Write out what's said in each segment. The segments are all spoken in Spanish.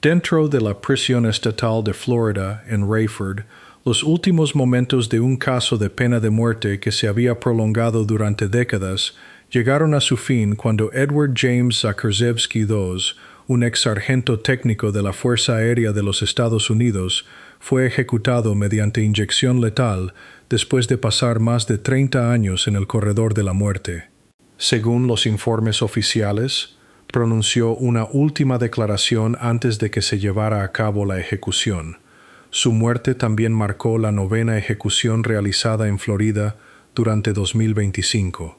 Dentro de la prisión estatal de Florida, en Rayford, los últimos momentos de un caso de pena de muerte que se había prolongado durante décadas llegaron a su fin cuando Edward James Zakrzewski II, un ex sargento técnico de la Fuerza Aérea de los Estados Unidos, fue ejecutado mediante inyección letal después de pasar más de 30 años en el corredor de la muerte. Según los informes oficiales, pronunció una última declaración antes de que se llevara a cabo la ejecución. Su muerte también marcó la 9ª ejecución realizada en Florida durante 2025,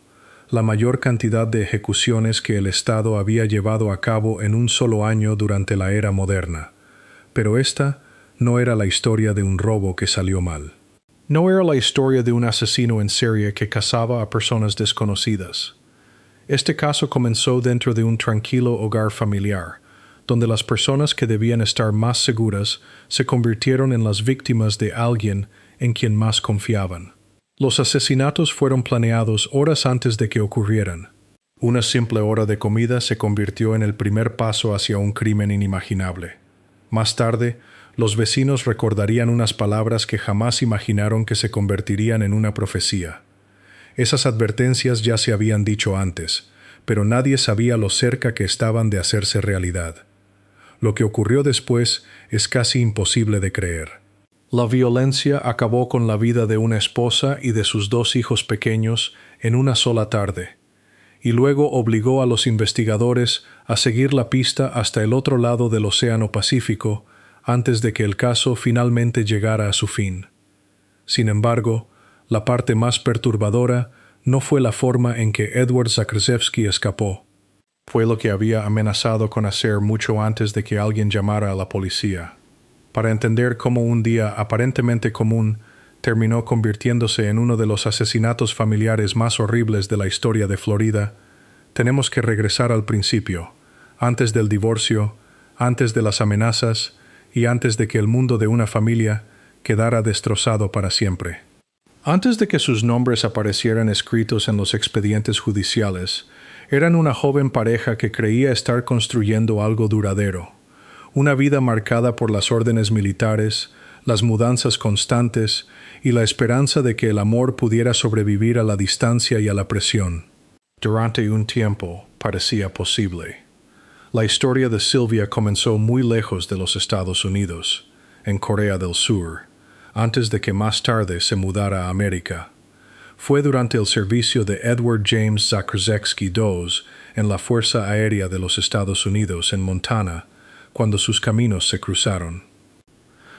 la mayor cantidad de ejecuciones que el Estado había llevado a cabo en un solo año durante la era moderna. Pero esta no era la historia de un robo que salió mal. No era la historia de un asesino en serie que cazaba a personas desconocidas. Este caso comenzó dentro de un tranquilo hogar familiar, donde las personas que debían estar más seguras se convirtieron en las víctimas de alguien en quien más confiaban. Los asesinatos fueron planeados horas antes de que ocurrieran. Una simple hora de comida se convirtió en el primer paso hacia un crimen inimaginable. Más tarde, los vecinos recordarían unas palabras que jamás imaginaron que se convertirían en una profecía. Esas advertencias ya se habían dicho antes, pero nadie sabía lo cerca que estaban de hacerse realidad. Lo que ocurrió después es casi imposible de creer. La violencia acabó con la vida de una esposa y de sus 2 hijos pequeños en una sola tarde, y luego obligó a los investigadores a seguir la pista hasta el otro lado del Océano Pacífico antes de que el caso finalmente llegara a su fin. Sin embargo, la parte más perturbadora no fue la forma en que Edward Zakrzewski escapó. Fue lo que había amenazado con hacer mucho antes de que alguien llamara a la policía. Para entender cómo un día aparentemente común terminó convirtiéndose en uno de los asesinatos familiares más horribles de la historia de Florida, tenemos que regresar al principio, antes del divorcio, antes de las amenazas y antes de que el mundo de una familia quedara destrozado para siempre. Antes de que sus nombres aparecieran escritos en los expedientes judiciales, eran una joven pareja que creía estar construyendo algo duradero, una vida marcada por las órdenes militares, las mudanzas constantes y la esperanza de que el amor pudiera sobrevivir a la distancia y a la presión. Durante un tiempo parecía posible. La historia de Sylvia comenzó muy lejos de los Estados Unidos, en Corea del Sur, antes de que más tarde se mudara a América. Fue durante el servicio de Edward James Zakrzewski II en la Fuerza Aérea de los Estados Unidos en Montana, cuando sus caminos se cruzaron.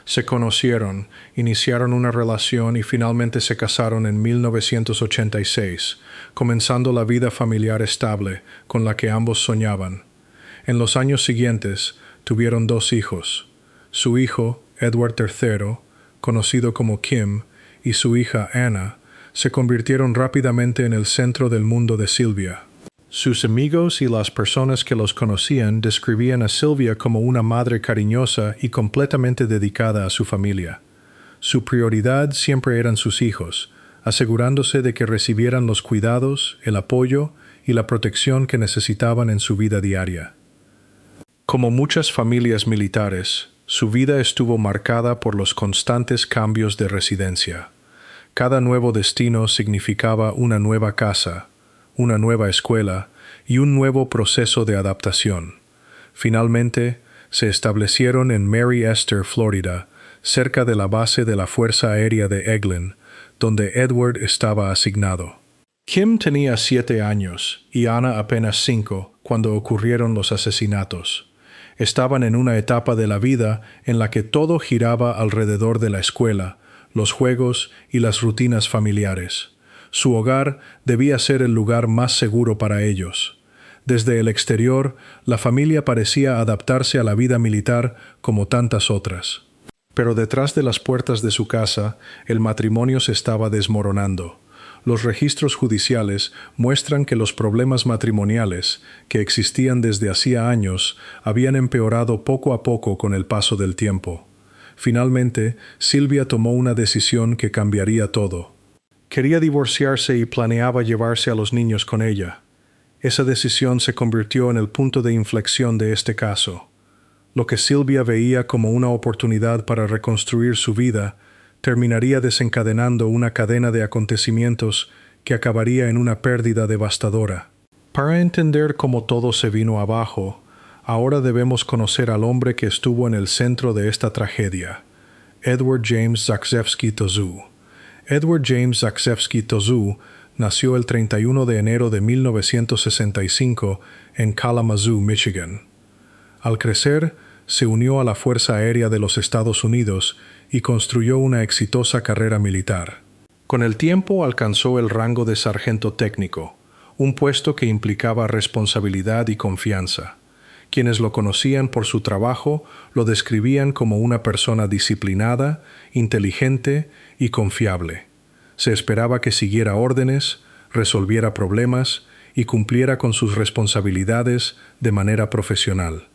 Se conocieron, iniciaron una relación y finalmente se casaron en 1986, comenzando la vida familiar estable con la que ambos soñaban. En los años siguientes, tuvieron 2 hijos. Su hijo, Edward III, conocido como Kim, y su hija Anna, se convirtieron rápidamente en el centro del mundo de Sylvia. Sus amigos y las personas que los conocían describían a Sylvia como una madre cariñosa y completamente dedicada a su familia. Su prioridad siempre eran sus hijos, asegurándose de que recibieran los cuidados, el apoyo y la protección que necesitaban en su vida diaria. Como muchas familias militares, su vida estuvo marcada por los constantes cambios de residencia. Cada nuevo destino significaba una nueva casa, una nueva escuela y un nuevo proceso de adaptación. Finalmente, se establecieron en Mary Esther, Florida, cerca de la base de la Fuerza Aérea de Eglin, donde Edward estaba asignado. Kim tenía 7 años y Anna apenas 5 cuando ocurrieron los asesinatos. Estaban en una etapa de la vida en la que todo giraba alrededor de la escuela, los juegos y las rutinas familiares. Su hogar debía ser el lugar más seguro para ellos. Desde el exterior, la familia parecía adaptarse a la vida militar como tantas otras. Pero detrás de las puertas de su casa, el matrimonio se estaba desmoronando. Los registros judiciales muestran que los problemas matrimoniales, que existían desde hacía años, habían empeorado poco a poco con el paso del tiempo. Finalmente, Sylvia tomó una decisión que cambiaría todo. Quería divorciarse y planeaba llevarse a los niños con ella. Esa decisión se convirtió en el punto de inflexión de este caso. Lo que Sylvia veía como una oportunidad para reconstruir su vida terminaría desencadenando una cadena de acontecimientos que acabaría en una pérdida devastadora. Para entender cómo todo se vino abajo, ahora debemos conocer al hombre que estuvo en el centro de esta tragedia, Edward James Zagrzewski Tozu. Edward James Zagrzewski Tozu nació el 31 de enero de 1965 en Kalamazoo, Michigan. Al crecer, se unió a la Fuerza Aérea de los Estados Unidos y construyó una exitosa carrera militar. Con el tiempo alcanzó el rango de sargento técnico, un puesto que implicaba responsabilidad y confianza. Quienes lo conocían por su trabajo lo describían como una persona disciplinada, inteligente y confiable. Se esperaba que siguiera órdenes, resolviera problemas y cumpliera con sus responsabilidades de manera profesional.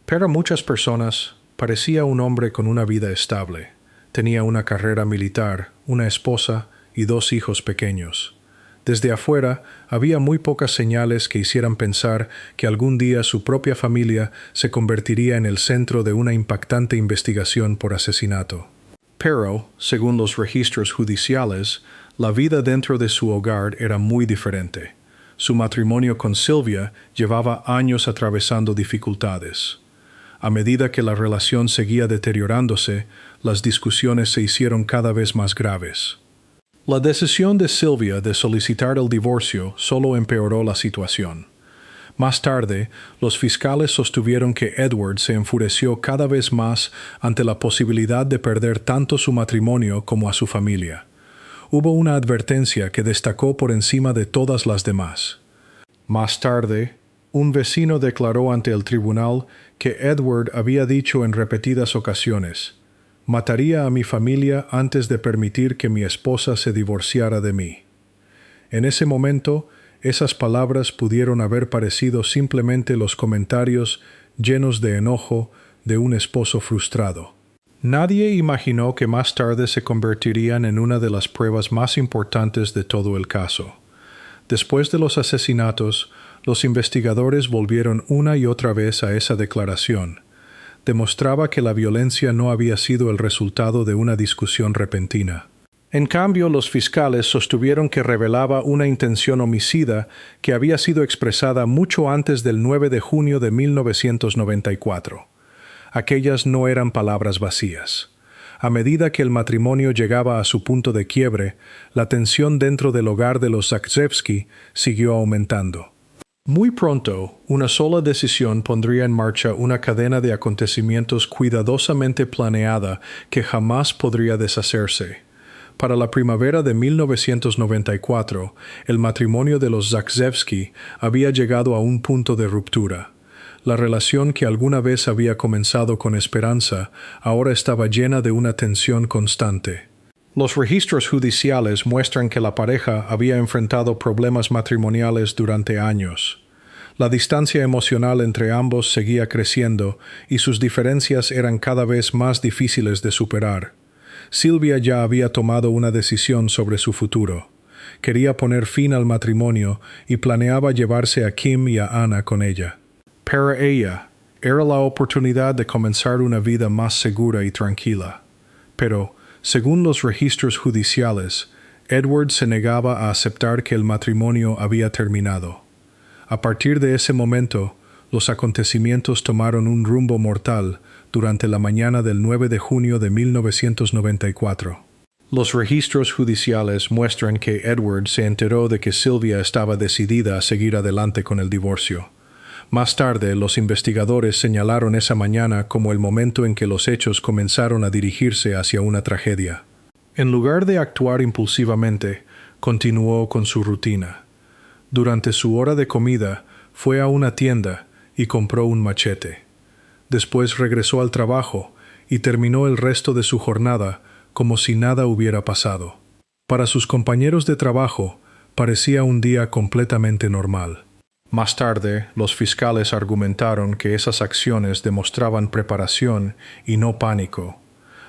Para muchas personas, parecía un hombre con una vida estable. Tenía una carrera militar, una esposa y 2 hijos pequeños. Desde afuera, había muy pocas señales que hicieran pensar que algún día su propia familia se convertiría en el centro de una impactante investigación por asesinato. Pero, según los registros judiciales, la vida dentro de su hogar era muy diferente. Su matrimonio con Sylvia llevaba años atravesando dificultades. A medida que la relación seguía deteriorándose, las discusiones se hicieron cada vez más graves. La decisión de Sylvia de solicitar el divorcio solo empeoró la situación. Más tarde, los fiscales sostuvieron que Edward se enfureció cada vez más ante la posibilidad de perder tanto su matrimonio como a su familia. Hubo una advertencia que destacó por encima de todas las demás. Más tarde, un vecino declaró ante el tribunal que Edward había dicho en repetidas ocasiones: «Mataría a mi familia antes de permitir que mi esposa se divorciara de mí». En ese momento, esas palabras pudieron haber parecido simplemente los comentarios llenos de enojo de un esposo frustrado. Nadie imaginó que más tarde se convertirían en una de las pruebas más importantes de todo el caso. Después de los asesinatos, los investigadores volvieron una y otra vez a esa declaración. Demostraba que la violencia no había sido el resultado de una discusión repentina. En cambio, los fiscales sostuvieron que revelaba una intención homicida que había sido expresada mucho antes del 9 de junio de 1994. Aquellas no eran palabras vacías. A medida que el matrimonio llegaba a su punto de quiebre, la tensión dentro del hogar de los Zagrzewski siguió aumentando. Muy pronto, una sola decisión pondría en marcha una cadena de acontecimientos cuidadosamente planeada que jamás podría deshacerse. Para la primavera de 1994, el matrimonio de los Zagrzewski había llegado a un punto de ruptura. La relación que alguna vez había comenzado con esperanza ahora estaba llena de una tensión constante. Los registros judiciales muestran que la pareja había enfrentado problemas matrimoniales durante años. La distancia emocional entre ambos seguía creciendo y sus diferencias eran cada vez más difíciles de superar. Sylvia ya había tomado una decisión sobre su futuro. Quería poner fin al matrimonio y planeaba llevarse a Kim y a Anna con ella. Para ella, era la oportunidad de comenzar una vida más segura y tranquila. Pero, según los registros judiciales, Edward se negaba a aceptar que el matrimonio había terminado. A partir de ese momento, los acontecimientos tomaron un rumbo mortal durante la mañana del 9 de junio de 1994. Los registros judiciales muestran que Edward se enteró de que Sylvia estaba decidida a seguir adelante con el divorcio. Más tarde, los investigadores señalaron esa mañana como el momento en que los hechos comenzaron a dirigirse hacia una tragedia. En lugar de actuar impulsivamente, continuó con su rutina. Durante su hora de comida, fue a una tienda y compró un machete. Después regresó al trabajo y terminó el resto de su jornada como si nada hubiera pasado. Para sus compañeros de trabajo, parecía un día completamente normal. Más tarde, los fiscales argumentaron que esas acciones demostraban preparación y no pánico.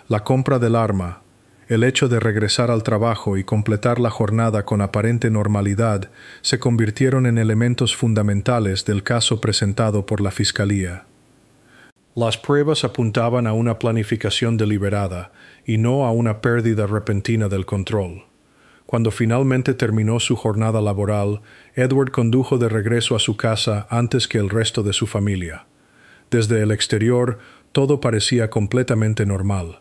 La compra del arma, el hecho de regresar al trabajo y completar la jornada con aparente normalidad se convirtieron en elementos fundamentales del caso presentado por la Fiscalía. Las pruebas apuntaban a una planificación deliberada y no a una pérdida repentina del control. Cuando finalmente terminó su jornada laboral, Edward condujo de regreso a su casa antes que el resto de su familia. Desde el exterior, todo parecía completamente normal.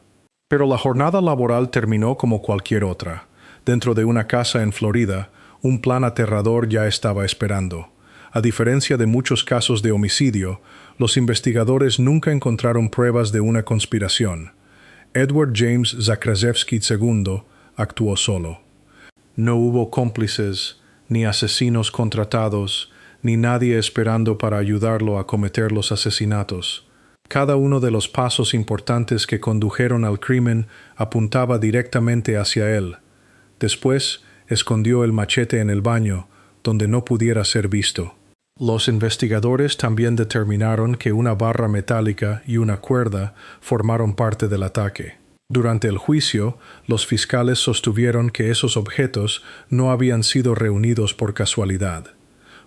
Pero la jornada laboral terminó como cualquier otra. Dentro de una casa en Florida, un plan aterrador ya estaba esperando. A diferencia de muchos casos de homicidio, los investigadores nunca encontraron pruebas de una conspiración. Edward James Zakrzewski II actuó solo. No hubo cómplices, ni asesinos contratados, ni nadie esperando para ayudarlo a cometer los asesinatos. Cada uno de los pasos importantes que condujeron al crimen apuntaba directamente hacia él. Después, escondió el machete en el baño, donde no pudiera ser visto. Los investigadores también determinaron que una barra metálica y una cuerda formaron parte del ataque. Durante el juicio, los fiscales sostuvieron que esos objetos no habían sido reunidos por casualidad.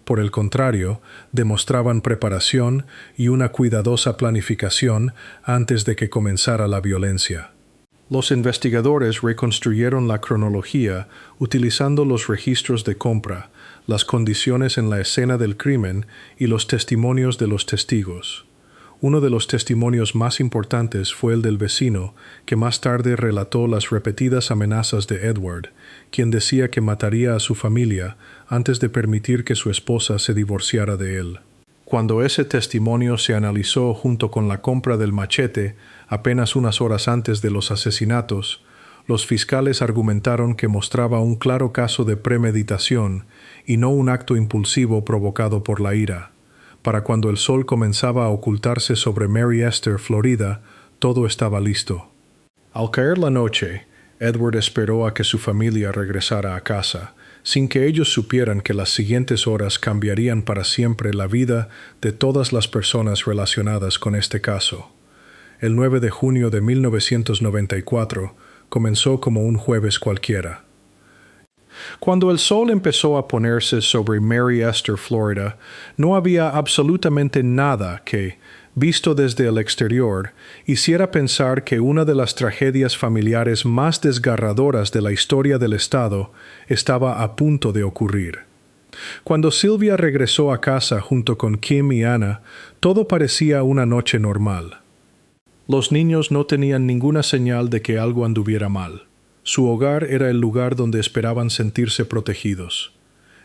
Por el contrario, demostraban preparación y una cuidadosa planificación antes de que comenzara la violencia. Los investigadores reconstruyeron la cronología utilizando los registros de compra, las condiciones en la escena del crimen y los testimonios de los testigos. Uno de los testimonios más importantes fue el del vecino, que más tarde relató las repetidas amenazas de Edward, quien decía que mataría a su familia antes de permitir que su esposa se divorciara de él. Cuando ese testimonio se analizó junto con la compra del machete, apenas unas horas antes de los asesinatos, los fiscales argumentaron que mostraba un claro caso de premeditación y no un acto impulsivo provocado por la ira. Para cuando el sol comenzaba a ocultarse sobre Mary Esther, Florida, todo estaba listo. Al caer la noche, Edward esperó a que su familia regresara a casa, sin que ellos supieran que las siguientes horas cambiarían para siempre la vida de todas las personas relacionadas con este caso. El 9 de junio de 1994 comenzó como un jueves cualquiera. Cuando el sol empezó a ponerse sobre Mary Esther, Florida, no había absolutamente nada que, visto desde el exterior, hiciera pensar que una de las tragedias familiares más desgarradoras de la historia del estado estaba a punto de ocurrir. Cuando Sylvia regresó a casa junto con Kim y Anna, todo parecía una noche normal. Los niños no tenían ninguna señal de que algo anduviera mal. Su hogar era el lugar donde esperaban sentirse protegidos.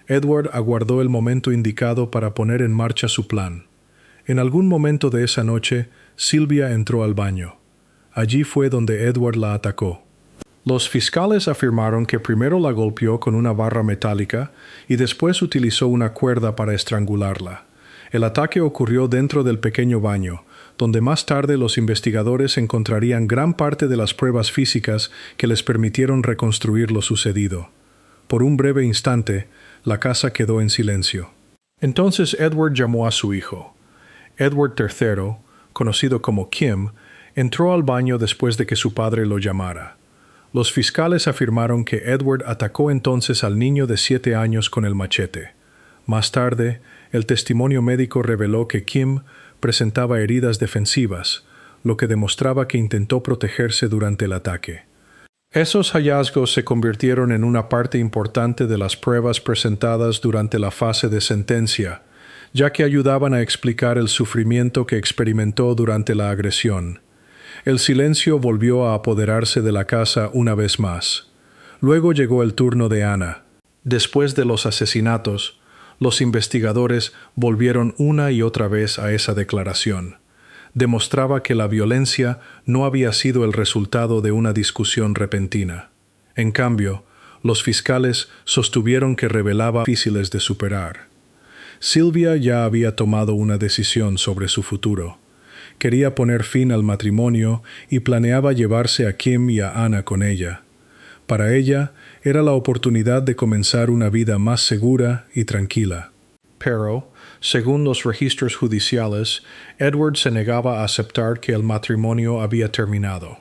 Edward aguardó el momento indicado para poner en marcha su plan. En algún momento de esa noche, Sylvia entró al baño. Allí fue donde Edward la atacó. Los fiscales afirmaron que primero la golpeó con una barra metálica y después utilizó una cuerda para estrangularla. El ataque ocurrió dentro del pequeño baño, donde más tarde los investigadores encontrarían gran parte de las pruebas físicas que les permitieron reconstruir lo sucedido. Por un breve instante, la casa quedó en silencio. Entonces Edward llamó a su hijo. Edward III, conocido como Kim, entró al baño después de que su padre lo llamara. Los fiscales afirmaron que Edward atacó entonces al niño de 7 años con el machete. Más tarde, el testimonio médico reveló que Kim presentaba heridas defensivas, lo que demostraba que intentó protegerse durante el ataque. Esos hallazgos se convirtieron en una parte importante de las pruebas presentadas durante la fase de sentencia, ya que ayudaban a explicar el sufrimiento que experimentó durante la agresión. El silencio volvió a apoderarse de la casa una vez más. Luego llegó el turno de Anna. Después de los asesinatos, los investigadores volvieron una y otra vez a esa declaración. Demostraba que la violencia no había sido el resultado de una discusión repentina. En cambio, los fiscales sostuvieron que revelaba difíciles de superar. Sylvia ya había tomado una decisión sobre su futuro. Quería poner fin al matrimonio y planeaba llevarse a Kim y a Anna con ella. Para ella, era la oportunidad de comenzar una vida más segura y tranquila. Pero, según los registros judiciales, Edward se negaba a aceptar que el matrimonio había terminado.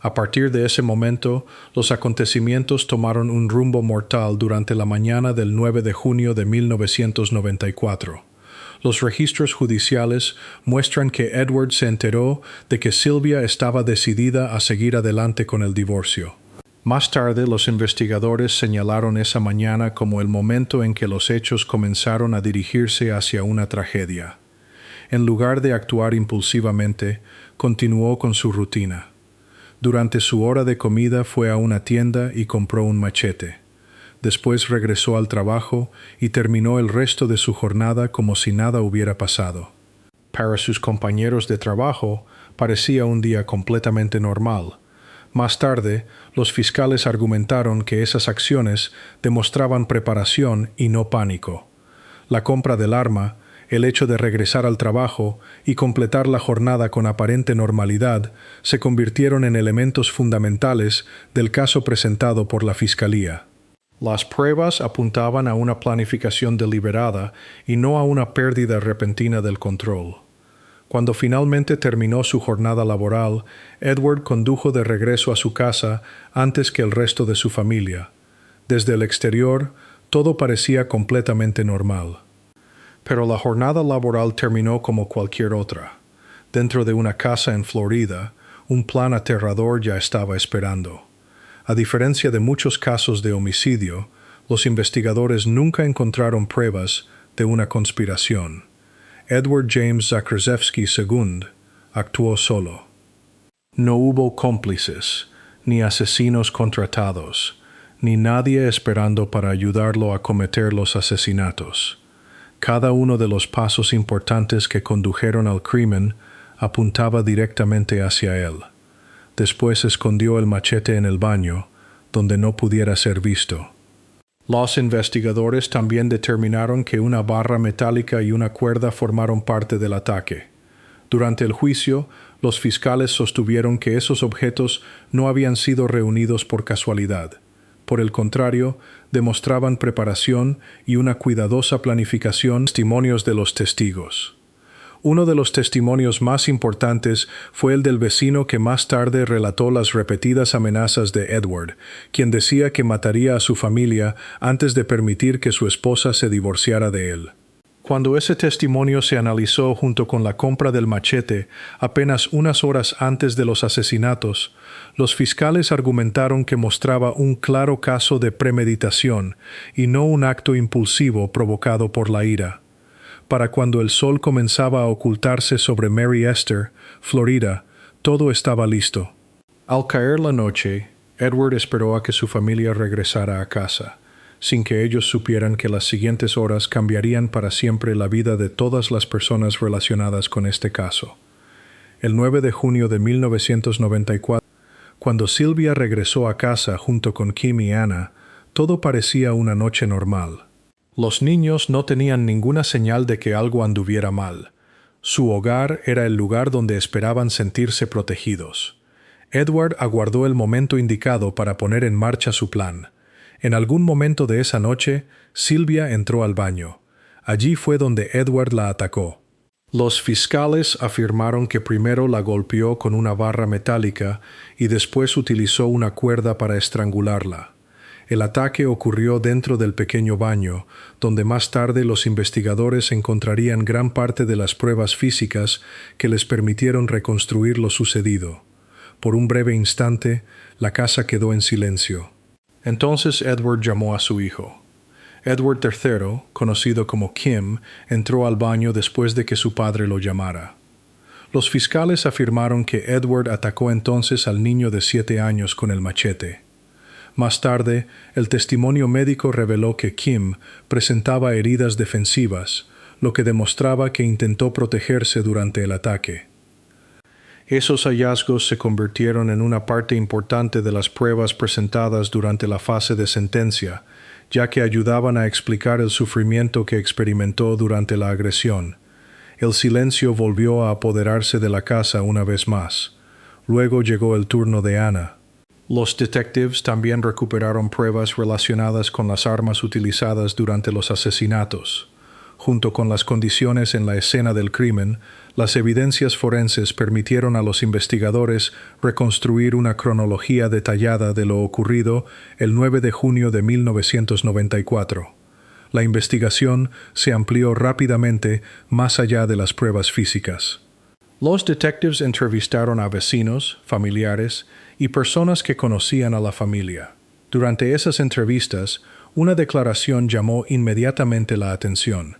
A partir de ese momento, los acontecimientos tomaron un rumbo mortal durante la mañana del 9 de junio de 1994. Los registros judiciales muestran que Edward se enteró de que Sylvia estaba decidida a seguir adelante con el divorcio. Más tarde, los investigadores señalaron esa mañana como el momento en que los hechos comenzaron a dirigirse hacia una tragedia. En lugar de actuar impulsivamente, continuó con su rutina. Durante su hora de comida fue a una tienda y compró un machete. Después regresó al trabajo y terminó el resto de su jornada como si nada hubiera pasado. Para sus compañeros de trabajo, parecía un día completamente normal. Más tarde, los fiscales argumentaron que esas acciones demostraban preparación y no pánico. La compra del arma, el hecho de regresar al trabajo y completar la jornada con aparente normalidad se convirtieron en elementos fundamentales del caso presentado por la Fiscalía. Las pruebas apuntaban a una planificación deliberada y no a una pérdida repentina del control. Cuando finalmente terminó su jornada laboral, Edward condujo de regreso a su casa antes que el resto de su familia. Desde el exterior, todo parecía completamente normal. Pero la jornada laboral terminó como cualquier otra. Dentro de una casa en Florida, un plan aterrador ya estaba esperando. A diferencia de muchos casos de homicidio, los investigadores nunca encontraron pruebas de una conspiración. Edward James Zakrzewski II actuó solo. No hubo cómplices, ni asesinos contratados, ni nadie esperando para ayudarlo a cometer los asesinatos. Cada uno de los pasos importantes que condujeron al crimen apuntaba directamente hacia él. Después escondió el machete en el baño, donde no pudiera ser visto. Los investigadores también determinaron que una barra metálica y una cuerda formaron parte del ataque. Durante el juicio, los fiscales sostuvieron que esos objetos no habían sido reunidos por casualidad. Por el contrario, demostraban preparación y una cuidadosa planificación. Testimonios de los testigos. Uno de los testimonios más importantes fue el del vecino que más tarde relató las repetidas amenazas de Edward, quien decía que mataría a su familia antes de permitir que su esposa se divorciara de él. Cuando ese testimonio se analizó junto con la compra del machete, apenas unas horas antes de los asesinatos, los fiscales argumentaron que mostraba un claro caso de premeditación y no un acto impulsivo provocado por la ira. Para cuando el sol comenzaba a ocultarse sobre Mary Esther, Florida, todo estaba listo. Al caer la noche, Edward esperó a que su familia regresara a casa, sin que ellos supieran que las siguientes horas cambiarían para siempre la vida de todas las personas relacionadas con este caso. El 9 de junio de 1994, cuando Sylvia regresó a casa junto con Kim y Anna, todo parecía una noche normal. Los niños no tenían ninguna señal de que algo anduviera mal. Su hogar era el lugar donde esperaban sentirse protegidos. Edward aguardó el momento indicado para poner en marcha su plan. En algún momento de esa noche, Sylvia entró al baño. Allí fue donde Edward la atacó. Los fiscales afirmaron que primero la golpeó con una barra metálica y después utilizó una cuerda para estrangularla. El ataque ocurrió dentro del pequeño baño, donde más tarde los investigadores encontrarían gran parte de las pruebas físicas que les permitieron reconstruir lo sucedido. Por un breve instante, la casa quedó en silencio. Entonces Edward llamó a su hijo. Edward III, conocido como Kim, entró al baño después de que su padre lo llamara. Los fiscales afirmaron que Edward atacó entonces al niño de 7 años con el machete. Más tarde, el testimonio médico reveló que Kim presentaba heridas defensivas, lo que demostraba que intentó protegerse durante el ataque. Esos hallazgos se convirtieron en una parte importante de las pruebas presentadas durante la fase de sentencia, ya que ayudaban a explicar el sufrimiento que experimentó durante la agresión. El silencio volvió a apoderarse de la casa una vez más. Luego llegó el turno de Anna. Los detectives también recuperaron pruebas relacionadas con las armas utilizadas durante los asesinatos. Junto con las condiciones en la escena del crimen, las evidencias forenses permitieron a los investigadores reconstruir una cronología detallada de lo ocurrido el 9 de junio de 1994. La investigación se amplió rápidamente más allá de las pruebas físicas. Los detectives entrevistaron a vecinos, familiares y personas que conocían a la familia. Durante esas entrevistas, una declaración llamó inmediatamente la atención.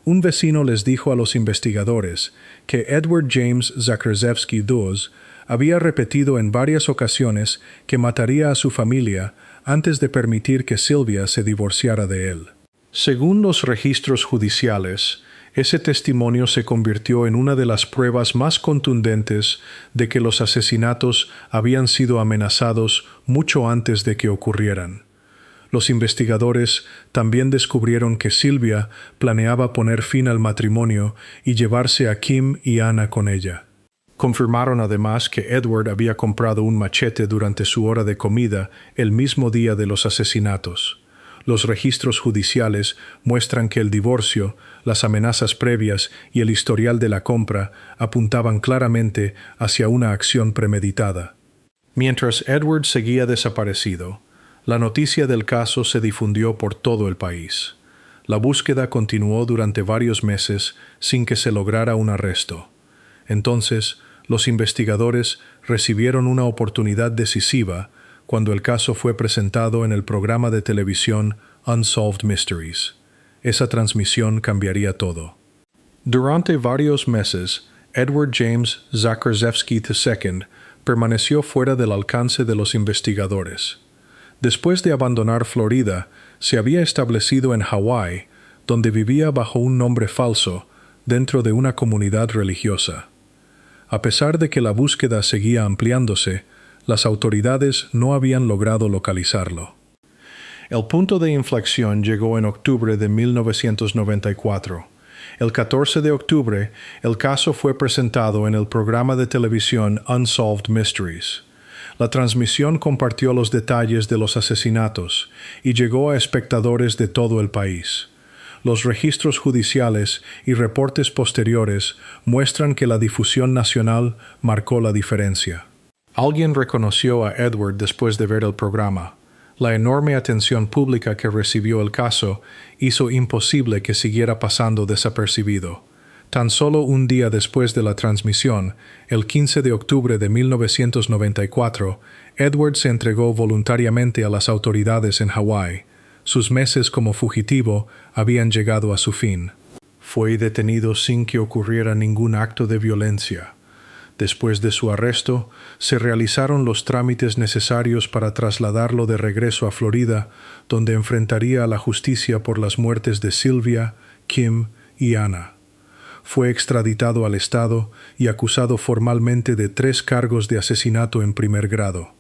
Un vecino les dijo a los investigadores que Edward James Zakrzewski II había repetido en varias ocasiones que mataría a su familia antes de permitir que Sylvia se divorciara de él. Según los registros judiciales, ese testimonio se convirtió en una de las pruebas más contundentes de que los asesinatos habían sido amenazados mucho antes de que ocurrieran. Los investigadores también descubrieron que Sylvia planeaba poner fin al matrimonio y llevarse a Kim y Anna con ella. Confirmaron además que Edward había comprado un machete durante su hora de comida el mismo día de los asesinatos. Los registros judiciales muestran que el divorcio, las amenazas previas y el historial de la compra apuntaban claramente hacia una acción premeditada. Mientras Edward seguía desaparecido, la noticia del caso se difundió por todo el país. La búsqueda continuó durante varios meses sin que se lograra un arresto. Entonces, los investigadores recibieron una oportunidad decisiva cuando el caso fue presentado en el programa de televisión Unsolved Mysteries. Esa transmisión cambiaría todo. Durante varios meses, Edward James Zakrzewski II permaneció fuera del alcance de los investigadores. Después de abandonar Florida, se había establecido en Hawái, donde vivía bajo un nombre falso, dentro de una comunidad religiosa. A pesar de que la búsqueda seguía ampliándose, las autoridades no habían logrado localizarlo. El punto de inflexión llegó en octubre de 1994. El 14 de octubre, el caso fue presentado en el programa de televisión Unsolved Mysteries. La transmisión compartió los detalles de los asesinatos y llegó a espectadores de todo el país. Los registros judiciales y reportes posteriores muestran que la difusión nacional marcó la diferencia. Alguien reconoció a Edward después de ver el programa. La enorme atención pública que recibió el caso hizo imposible que siguiera pasando desapercibido. Tan solo un día después de la transmisión, el 15 de octubre de 1994, Edward se entregó voluntariamente a las autoridades en Hawái. Sus meses como fugitivo habían llegado a su fin. Fue detenido sin que ocurriera ningún acto de violencia. Después de su arresto, se realizaron los trámites necesarios para trasladarlo de regreso a Florida, donde enfrentaría a la justicia por las muertes de Sylvia, Kim y Anna. Fue extraditado al estado y acusado formalmente de 3 cargos de asesinato en primer grado.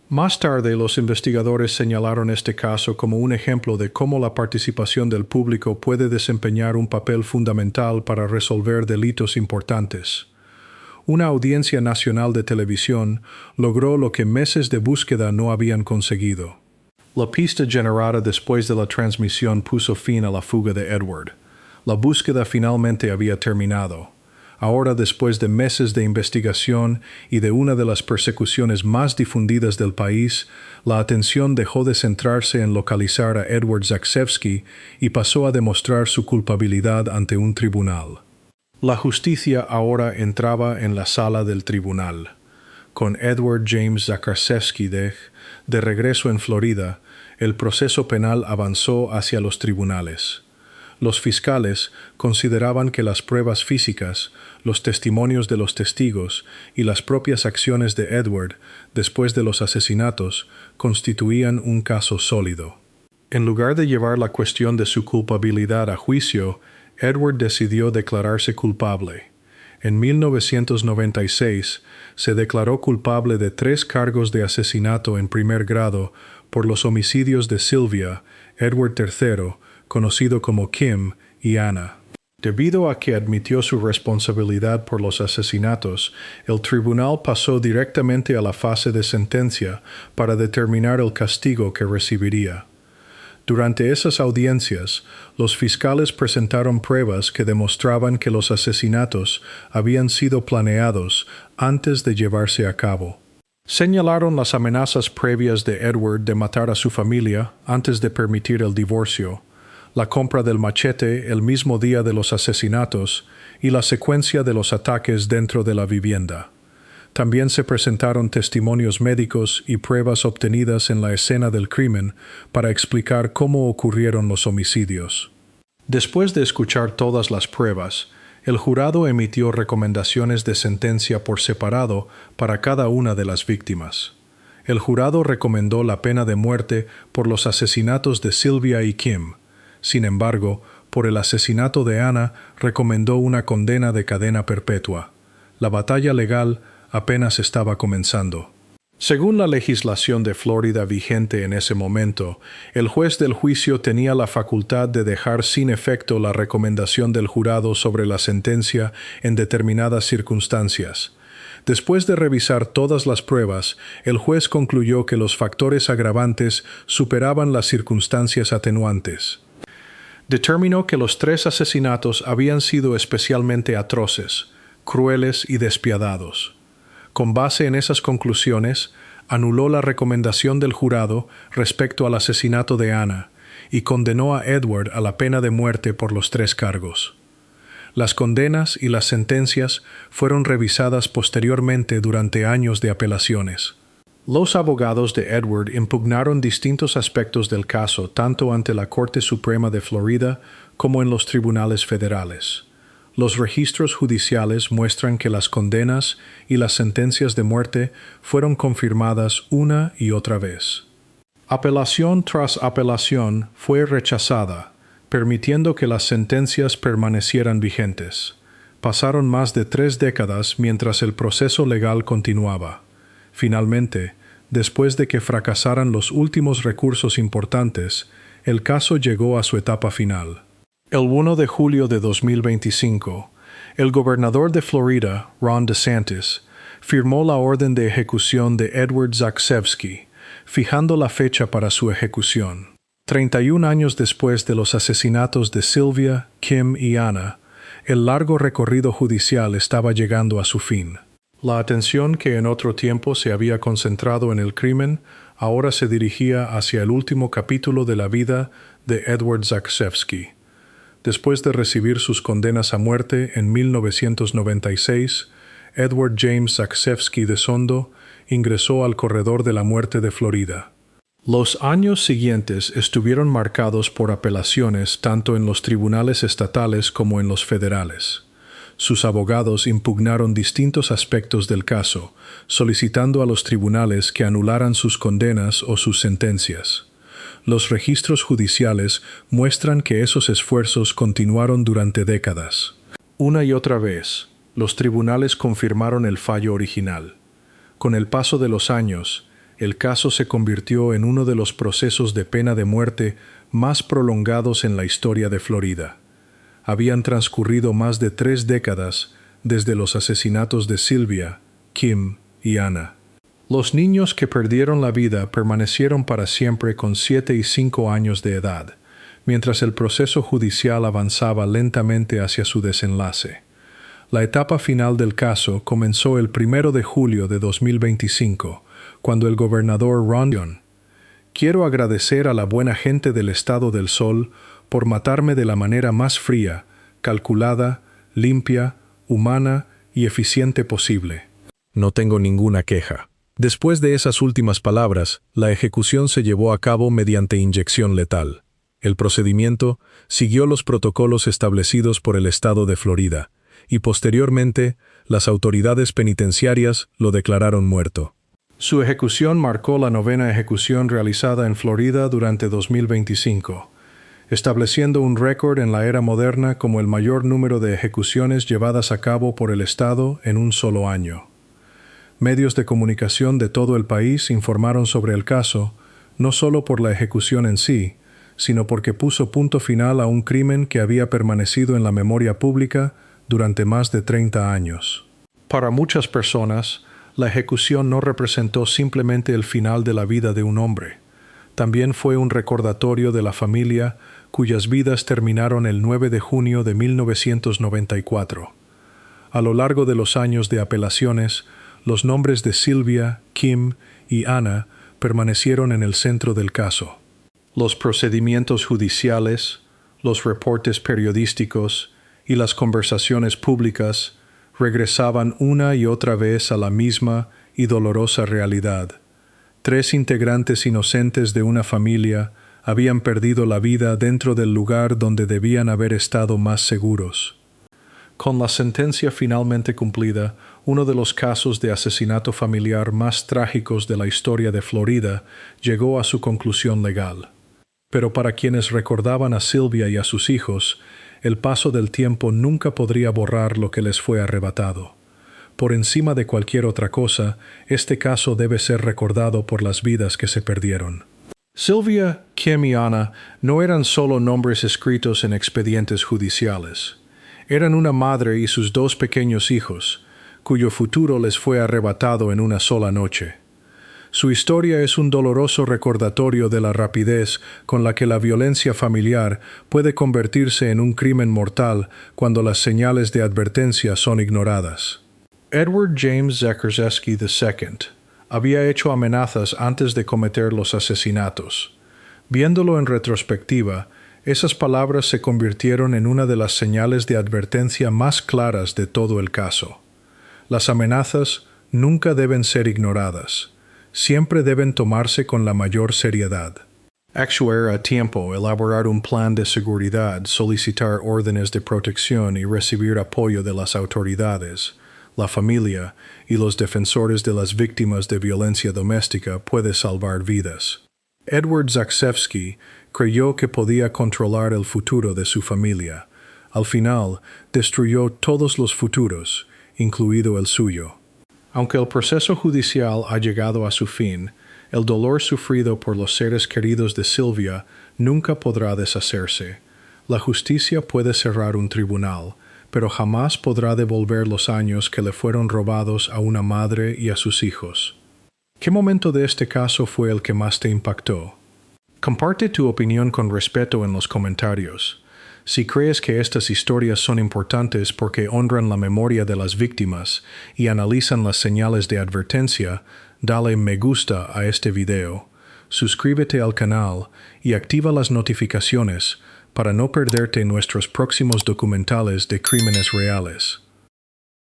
Más tarde, los investigadores señalaron este caso como un ejemplo de cómo la participación del público puede desempeñar un papel fundamental para resolver delitos importantes. Una audiencia nacional de televisión logró lo que meses de búsqueda no habían conseguido. La pista generada después de la transmisión puso fin a la fuga de Edward. La búsqueda finalmente había terminado. Ahora, después de meses de investigación y de una de las persecuciones más difundidas del país, la atención dejó de centrarse en localizar a Edward Zakrzewski y pasó a demostrar su culpabilidad ante un tribunal. La justicia ahora entraba en la sala del tribunal. Con Edward James Zakrzewski de regreso en Florida, el proceso penal avanzó hacia los tribunales. Los fiscales consideraban que las pruebas físicas, los testimonios de los testigos y las propias acciones de Edward después de los asesinatos constituían un caso sólido. En lugar de llevar la cuestión de su culpabilidad a juicio, Edward decidió declararse culpable. En 1996 se declaró culpable de 3 cargos de asesinato en primer grado por los homicidios de Sylvia, Edward III, conocido como Kim, y Anna. Debido a que admitió su responsabilidad por los asesinatos, el tribunal pasó directamente a la fase de sentencia para determinar el castigo que recibiría. Durante esas audiencias, los fiscales presentaron pruebas que demostraban que los asesinatos habían sido planeados antes de llevarse a cabo. Señalaron las amenazas previas de Edward de matar a su familia antes de permitir el divorcio, la compra del machete el mismo día de los asesinatos y la secuencia de los ataques dentro de la vivienda. También se presentaron testimonios médicos y pruebas obtenidas en la escena del crimen para explicar cómo ocurrieron los homicidios. Después de escuchar todas las pruebas, el jurado emitió recomendaciones de sentencia por separado para cada una de las víctimas. El jurado recomendó la pena de muerte por los asesinatos de Sylvia y Kim. Sin embargo, por el asesinato de Anna recomendó una condena de cadena perpetua. La batalla legal apenas estaba comenzando. Según la legislación de Florida vigente en ese momento, el juez del juicio tenía la facultad de dejar sin efecto la recomendación del jurado sobre la sentencia en determinadas circunstancias. Después de revisar todas las pruebas, el juez concluyó que los factores agravantes superaban las circunstancias atenuantes. Determinó que los 3 asesinatos habían sido especialmente atroces, crueles y despiadados. Con base en esas conclusiones, anuló la recomendación del jurado respecto al asesinato de Anna y condenó a Edward a la pena de muerte por los 3 cargos. Las condenas y las sentencias fueron revisadas posteriormente durante años de apelaciones. Los abogados de Edward impugnaron distintos aspectos del caso tanto ante la Corte Suprema de Florida como en los tribunales federales. Los registros judiciales muestran que las condenas y las sentencias de muerte fueron confirmadas una y otra vez. Apelación tras apelación fue rechazada, permitiendo que las sentencias permanecieran vigentes. Pasaron más de 3 décadas mientras el proceso legal continuaba. Finalmente, después de que fracasaran los últimos recursos importantes, el caso llegó a su etapa final. El 1 de julio de 2025, el gobernador de Florida, Ron DeSantis, firmó la orden de ejecución de Edward Zachsevsky, fijando la fecha para su ejecución. 31 años después de los asesinatos de Sylvia, Kim y Anna, el largo recorrido judicial estaba llegando a su fin. La atención que en otro tiempo se había concentrado en el crimen, ahora se dirigía hacia el último capítulo de la vida de Edward Zachsevsky. Después de recibir sus condenas a muerte en 1996, Edward James Zachsevsky de Sondo ingresó al corredor de la muerte de Florida. Los años siguientes estuvieron marcados por apelaciones tanto en los tribunales estatales como en los federales. Sus abogados impugnaron distintos aspectos del caso, solicitando a los tribunales que anularan sus condenas o sus sentencias. Los registros judiciales muestran que esos esfuerzos continuaron durante décadas. Una y otra vez, los tribunales confirmaron el fallo original. Con el paso de los años, el caso se convirtió en uno de los procesos de pena de muerte más prolongados en la historia de Florida. Habían transcurrido más de 3 décadas desde los asesinatos de Sylvia, Kim y Anna. Los niños que perdieron la vida permanecieron para siempre con 7 y 5 años de edad, mientras el proceso judicial avanzaba lentamente hacia su desenlace. La etapa final del caso comenzó el 1 de julio de 2025, cuando el gobernador Ron DeSantis: «Quiero agradecer a la buena gente del Estado del Sol por matarme de la manera más fría, calculada, limpia, humana y eficiente posible. No tengo ninguna queja». Después de esas últimas palabras, la ejecución se llevó a cabo mediante inyección letal. El procedimiento siguió los protocolos establecidos por el estado de Florida, y posteriormente, las autoridades penitenciarias lo declararon muerto. Su ejecución marcó la 9ª ejecución realizada en Florida durante 2025, estableciendo un récord en la era moderna como el mayor número de ejecuciones llevadas a cabo por el estado en un solo año. Medios de comunicación de todo el país informaron sobre el caso, no solo por la ejecución en sí, sino porque puso punto final a un crimen que había permanecido en la memoria pública durante más de 30 años. Para muchas personas, la ejecución no representó simplemente el final de la vida de un hombre. También fue un recordatorio de la familia cuyas vidas terminaron el 9 de junio de 1994. A lo largo de los años de apelaciones, los nombres de Sylvia, Kim y Anna permanecieron en el centro del caso. Los procedimientos judiciales, los reportes periodísticos y las conversaciones públicas regresaban una y otra vez a la misma y dolorosa realidad. 3 integrantes inocentes de una familia habían perdido la vida dentro del lugar donde debían haber estado más seguros. Con la sentencia finalmente cumplida, uno de los casos de asesinato familiar más trágicos de la historia de Florida llegó a su conclusión legal. Pero para quienes recordaban a Sylvia y a sus hijos, el paso del tiempo nunca podría borrar lo que les fue arrebatado. Por encima de cualquier otra cosa, este caso debe ser recordado por las vidas que se perdieron. Sylvia, Kim y Anna no eran solo nombres escritos en expedientes judiciales. Eran una madre y sus 2 pequeños hijos, cuyo futuro les fue arrebatado en una sola noche. Su historia es un doloroso recordatorio de la rapidez con la que la violencia familiar puede convertirse en un crimen mortal cuando las señales de advertencia son ignoradas. Edward James Zekersky II había hecho amenazas antes de cometer los asesinatos. Viéndolo en retrospectiva, esas palabras se convirtieron en una de las señales de advertencia más claras de todo el caso. Las amenazas nunca deben ser ignoradas. Siempre deben tomarse con la mayor seriedad. Actuar a tiempo, elaborar un plan de seguridad, solicitar órdenes de protección y recibir apoyo de las autoridades, la familia y los defensores de las víctimas de violencia doméstica puede salvar vidas. Edward Zakrzewski creyó que podía controlar el futuro de su familia. Al final, destruyó todos los futuros, incluido el suyo. Aunque el proceso judicial ha llegado a su fin, el dolor sufrido por los seres queridos de Sylvia nunca podrá deshacerse. La justicia puede cerrar un tribunal, pero jamás podrá devolver los años que le fueron robados a una madre y a sus hijos. ¿Qué momento de este caso fue el que más te impactó? Comparte tu opinión con respeto en los comentarios. Si crees que estas historias son importantes porque honran la memoria de las víctimas y analizan las señales de advertencia, dale me gusta a este video, suscríbete al canal y activa las notificaciones para no perderte nuestros próximos documentales de crímenes reales.